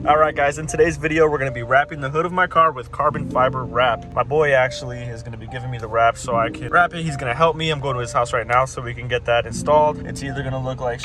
Alright guys, in today's video we're going to be wrapping the hood of my car with carbon fiber wrap. My boy actually is going to be giving me the wrap so I can wrap it. He's going to help me. I'm going to his house right now so we can get that installed. It's either going to look like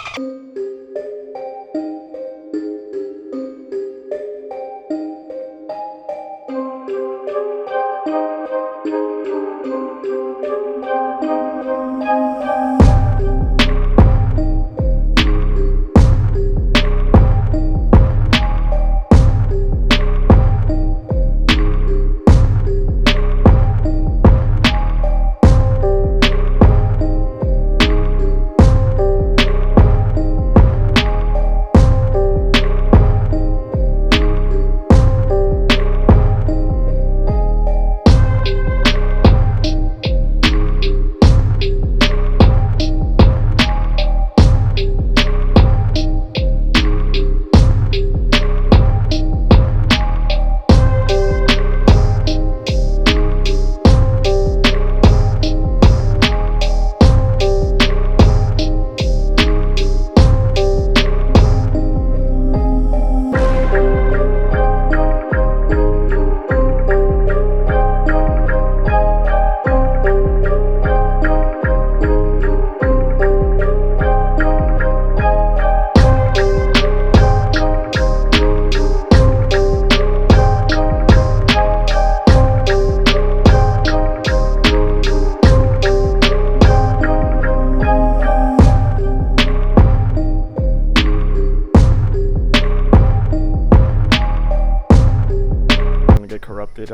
corrupted.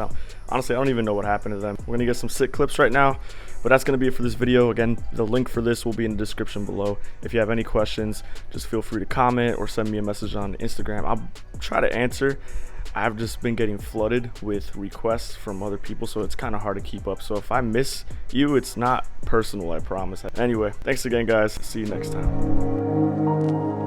Honestly, I don't even know what happened to them. We're gonna get some sick clips right now, but that's gonna be it for this video. Again, the link for this will be in the description below. If you have any questions, just feel free to comment or send me a message on Instagram. I'll try to answer. I've just been getting flooded with requests from other people, so it's kind of hard to keep up. So if I miss you, it's not personal, I promise. Anyway, thanks again guys. See you next time.